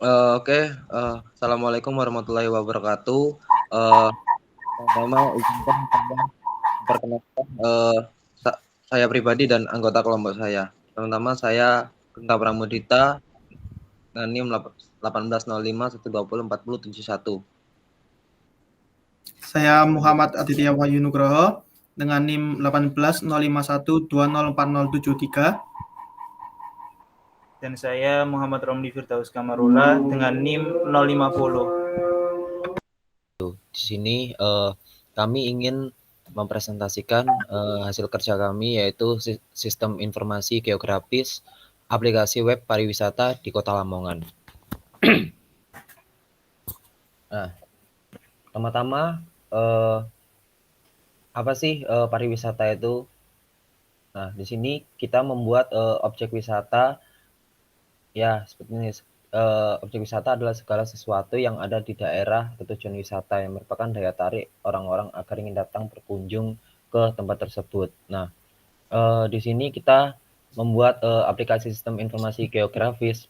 Oke, assalamualaikum warahmatullahi wabarakatuh. Eee, Pertama izinkan saya memperkenalkan, sa saya pribadi dan anggota kelompok saya. Pertama saya Genta Pramudita dengan NIM 1805120471. Saya Muhammad Aditya Wahyu Nugroho dengan NIM 180512040073. Dan saya Muhammad Romli Firdaus Kamarula dengan NIM 050. Di sini kami ingin mempresentasikan hasil kerja kami, yaitu sistem informasi geografis aplikasi web pariwisata di Kota Lamongan. Nah, pertama-tama apa sih pariwisata itu? Nah, di sini kita membuat objek wisata, ya seperti ini. Objek wisata adalah segala sesuatu yang ada di daerah tujuan wisata yang merupakan daya tarik orang-orang agar ingin datang berkunjung ke tempat tersebut. Nah, di sini kita membuat aplikasi sistem informasi geografis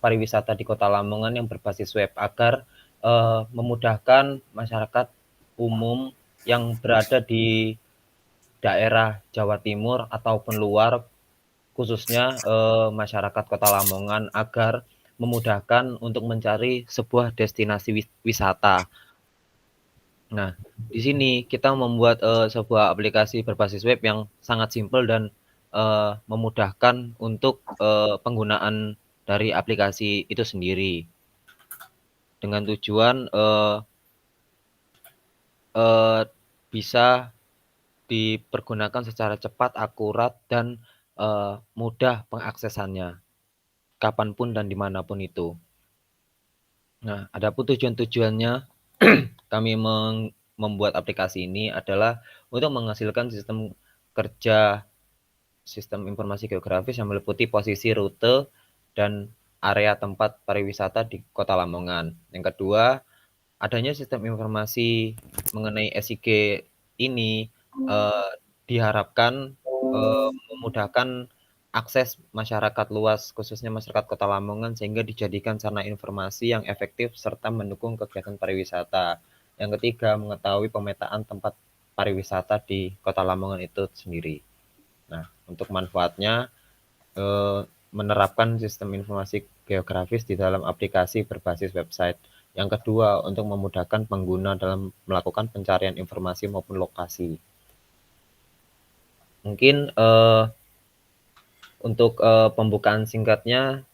pariwisata di Kota Lamongan yang berbasis web agar memudahkan masyarakat umum yang berada di daerah Jawa Timur ataupun luar, khususnya masyarakat Kota Lamongan, agar memudahkan untuk mencari sebuah destinasi wisata. Nah, di sini kita membuat sebuah aplikasi berbasis web yang sangat simpel dan memudahkan untuk penggunaan dari aplikasi itu sendiri, dengan tujuan bisa dipergunakan secara cepat, akurat, dan mudah pengaksesannya, kapanpun dan dimanapun itu. Nah, adapun tujuan-tujuannya kami membuat aplikasi ini adalah untuk menghasilkan sistem kerja sistem informasi geografis yang meliputi posisi, rute, dan area tempat pariwisata di Kota Lamongan. Yang kedua, adanya sistem informasi mengenai SIG ini diharapkan memudahkan akses masyarakat luas, khususnya masyarakat Kota Lamongan, sehingga dijadikan sarana informasi yang efektif serta mendukung kegiatan pariwisata. Yang ketiga, mengetahui pemetaan tempat pariwisata di Kota Lamongan itu sendiri. Nah, untuk manfaatnya menerapkan sistem informasi geografis di dalam aplikasi berbasis website. Yang kedua, untuk memudahkan pengguna dalam melakukan pencarian informasi maupun lokasi. Mungkin untuk pembukaan singkatnya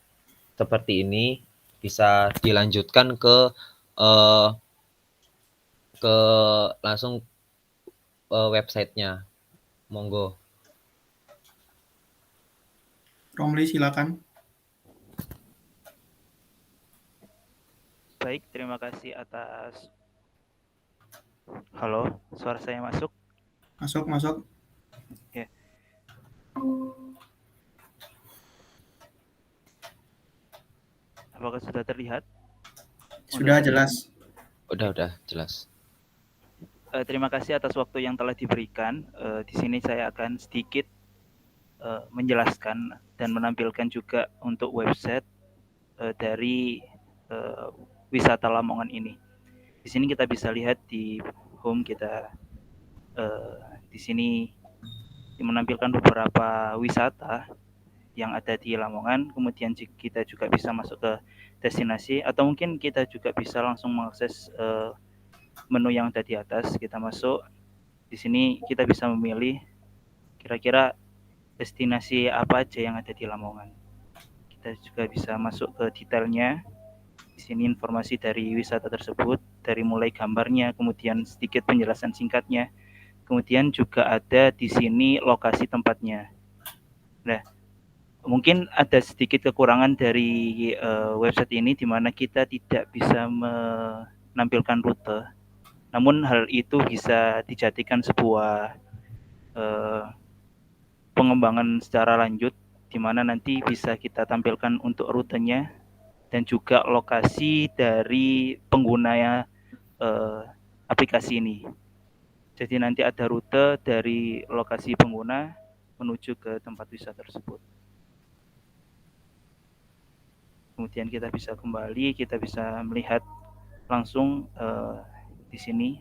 seperti ini, bisa dilanjutkan ke langsung websitenya. Monggo. Romli, silakan. Baik, terima kasih atas. Halo, suara saya masuk? Masuk. Oke. Apakah sudah terlihat? Sudah jelas. Udah jelas. Terima kasih atas waktu yang telah diberikan. Di sini saya akan sedikit menjelaskan dan menampilkan juga untuk website dari wisata Lamongan ini. Di sini kita bisa lihat di home kita, di sini menampilkan beberapa wisata yang ada di Lamongan. Kemudian kita juga bisa masuk ke destinasi, atau mungkin kita juga bisa langsung mengakses menu yang ada di atas. Kita masuk di sini, kita bisa memilih kira-kira destinasi apa aja yang ada di Lamongan. Kita juga bisa masuk ke detailnya. Di sini informasi dari wisata tersebut, dari mulai gambarnya, kemudian sedikit penjelasan singkatnya. Kemudian juga ada di sini lokasi tempatnya. Nah, mungkin ada sedikit kekurangan dari website ini, di mana kita tidak bisa menampilkan rute. Namun hal itu bisa dijadikan sebuah pengembangan secara lanjut, di mana nanti bisa kita tampilkan untuk rutenya dan juga lokasi dari pengguna aplikasi ini. Jadi nanti ada rute dari lokasi pengguna menuju ke tempat wisata tersebut. Kemudian kita bisa kembali, kita bisa melihat langsung di sini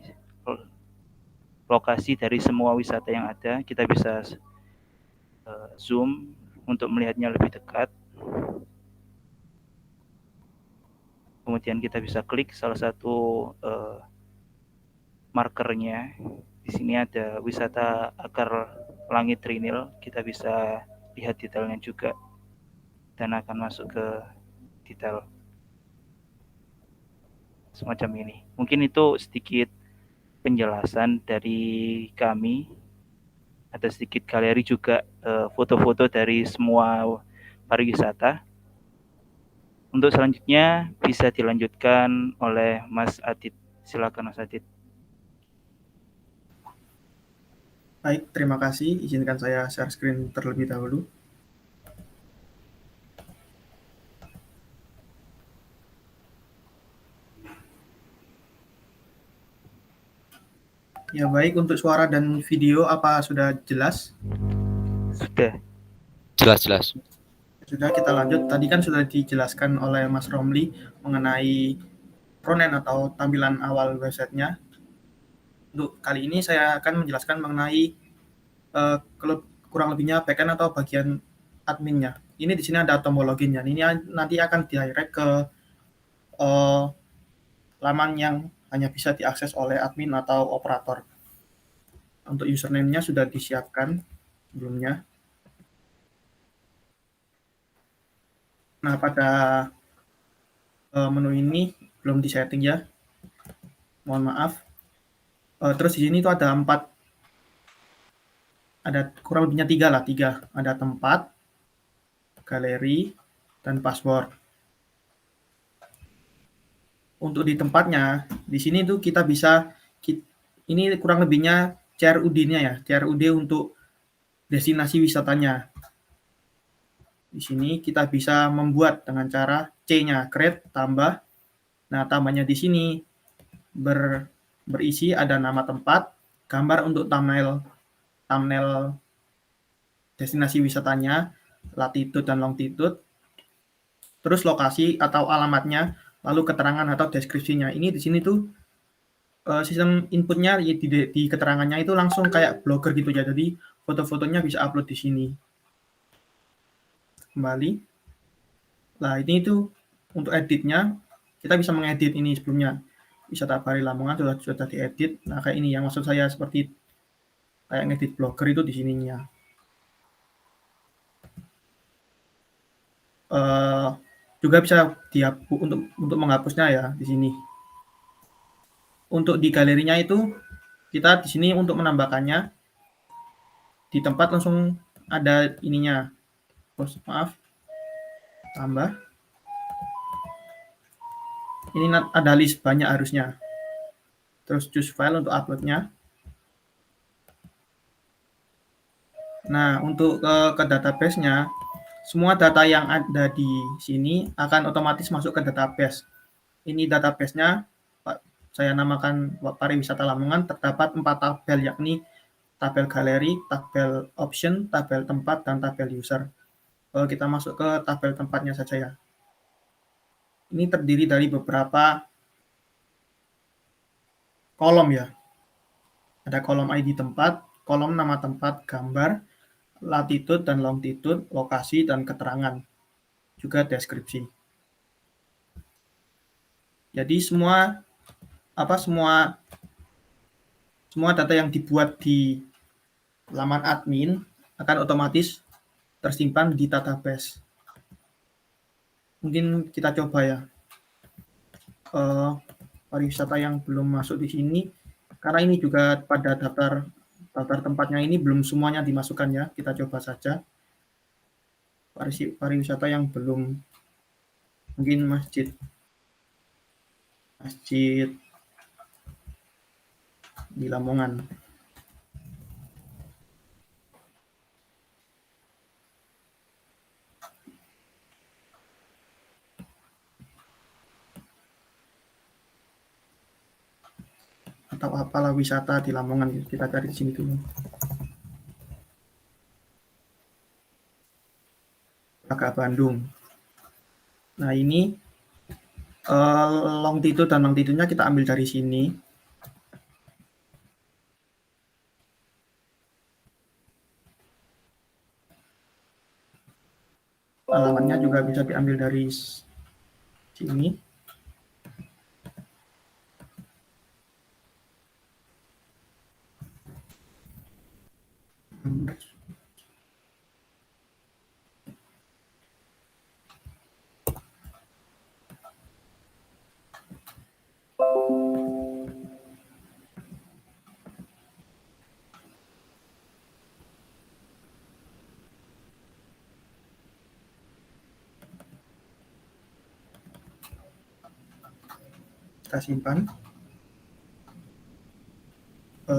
lokasi dari semua wisata yang ada. Kita bisa zoom untuk melihatnya lebih dekat. Kemudian kita bisa klik salah satu markernya. Di sini ada wisata akar langit trinil. Kita bisa lihat detailnya juga dan akan masuk ke detail semacam ini. Mungkin itu sedikit penjelasan dari kami. Ada sedikit galeri juga foto-foto dari semua pariwisata. Untuk selanjutnya bisa dilanjutkan oleh Mas Adit. Silakan Mas Adit. Baik, terima kasih. Izinkan saya share screen terlebih dahulu. Ya baik, untuk suara dan video apa sudah jelas? Sudah. Jelas. Sudah, kita lanjut. Tadi kan sudah dijelaskan oleh Mas Romli mengenai frontend atau tampilan awal websitenya. Untuk kali ini saya akan menjelaskan mengenai kurang lebihnya backend atau bagian adminnya. Ini di sini ada tombol loginnya. Ini nanti akan direct ke laman yang hanya bisa diakses oleh admin atau operator. Untuk username-nya sudah disiapkan sebelumnya. Nah, pada menu ini belum disetting ya. Mohon maaf. Terus di sini itu ada kurang lebihnya tiga. Ada tempat, galeri, dan password. Untuk di tempatnya, di sini tuh kita bisa, ini kurang lebihnya CRUD-nya ya, CRUD untuk destinasi wisatanya. Di sini kita bisa membuat dengan cara C-nya, create, tambah. Nah, tambahnya di sini berisi ada nama tempat, gambar untuk thumbnail destinasi wisatanya, latitude dan longitude, terus lokasi atau alamatnya, lalu keterangan atau deskripsinya. Ini di sini tuh sistem inputnya di keterangannya itu langsung kayak blogger gitu ya. Jadi foto-fotonya bisa upload di sini. Kembali. Nah, ini itu untuk editnya kita bisa mengedit ini sebelumnya. Wisata Bari Lamongan sudah diedit. Nah, kayak ini yang maksud saya seperti kayak ngedit blogger itu di sininya. Juga bisa dihapus untuk menghapusnya ya di sini. Untuk di galerinya itu kita di sini untuk menambahkannya di tempat langsung ada ininya. Terus maaf. Tambah. Ini ada list banyak harusnya. Terus choose file untuk uploadnya. Nah, untuk ke database-nya, semua data yang ada di sini akan otomatis masuk ke database. Ini database-nya, saya namakan pariwisata Lamongan, terdapat 4 tabel, yakni tabel galeri, tabel option, tabel tempat, dan tabel user. Kita masuk ke tabel tempatnya saja ya. Ini terdiri dari beberapa kolom ya. Ada kolom ID tempat, kolom nama tempat, gambar, latitude dan longitude, lokasi dan keterangan, juga deskripsi. Jadi semua data yang dibuat di laman admin akan otomatis tersimpan di database. Mungkin kita coba ya. Pariwisata yang belum masuk di sini, karena ini juga pada daftar tempatnya ini belum semuanya dimasukkan ya. Kita coba saja. Pariwisata yang belum, mungkin masjid di Lamongan. Atau apalah wisata di Lamongan, kita cari di sini dulu. Agak Bandung. Nah, ini longitude dan longitude-nya kita ambil dari sini. Alamannya juga bisa diambil dari sini. Kita simpan.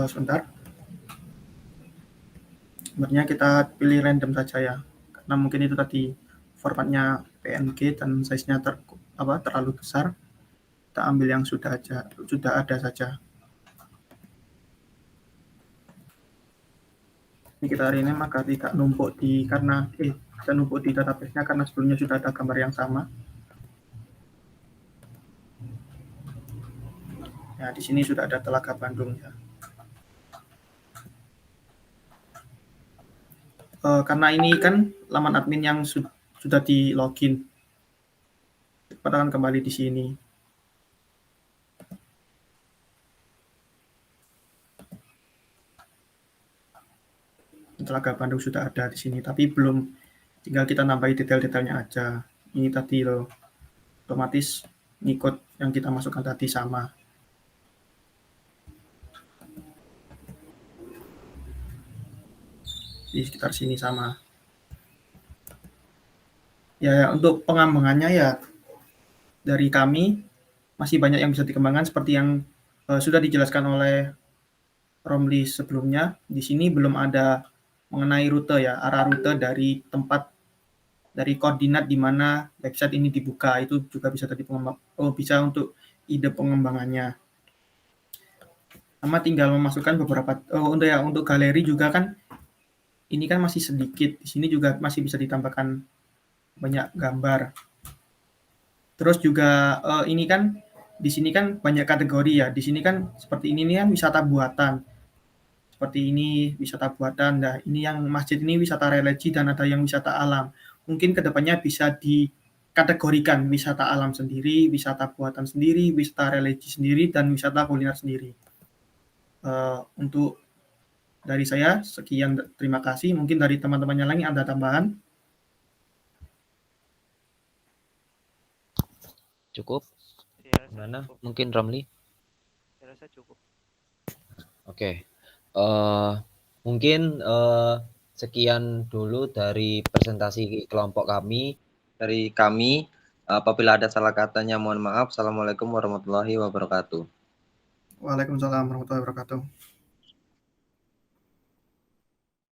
Sebentar. Sebenarnya kita pilih random saja ya, karena mungkin itu tadi formatnya PNG dan size-nya terlalu besar. Kita ambil yang sudah ada saja. Ini kita hari ini maka tidak numpuk di database-nya karena sebelumnya sudah ada gambar yang sama. Ya, di sini sudah ada Telaga Bandung ya. Karena ini kan laman admin yang sudah di login. Kita akan kembali di sini. Telaga Bandung sudah ada di sini, tapi belum, tinggal kita nambahi detail-detailnya aja. Ini tadi loh, otomatis ngikut yang kita masukkan tadi sama. Di sekitar sini sama. Ya, untuk pengembangannya ya dari kami masih banyak yang bisa dikembangkan seperti yang sudah dijelaskan oleh Romli sebelumnya. Di sini belum ada mengenai rute ya, arah rute dari tempat, dari koordinat di mana website ini dibuka, itu juga bisa tadi bisa untuk ide pengembangannya. Sama tinggal memasukkan beberapa untuk galeri juga kan ini kan masih sedikit. Di sini juga masih bisa ditambahkan banyak gambar. Terus juga ini kan di sini kan banyak kategori ya. Di sini kan seperti ini nih kan wisata buatan. Seperti ini wisata buatan. Nah, ini yang masjid ini wisata religi dan ada yang wisata alam. Mungkin kedepannya bisa dikategorikan wisata alam sendiri, wisata buatan sendiri, wisata religi sendiri, dan wisata kuliner sendiri. Untuk dari saya sekian, terima kasih. Mungkin dari teman-temannya lagi ada tambahan? Cukup? Saya rasa Gimana? cukup. Mungkin Ramli? Saya rasa cukup. Oke. Mungkin sekian dulu dari presentasi kelompok kami. Dari kami, apabila ada salah katanya mohon maaf. Assalamualaikum warahmatullahi wabarakatuh. Waalaikumsalam warahmatullahi wabarakatuh.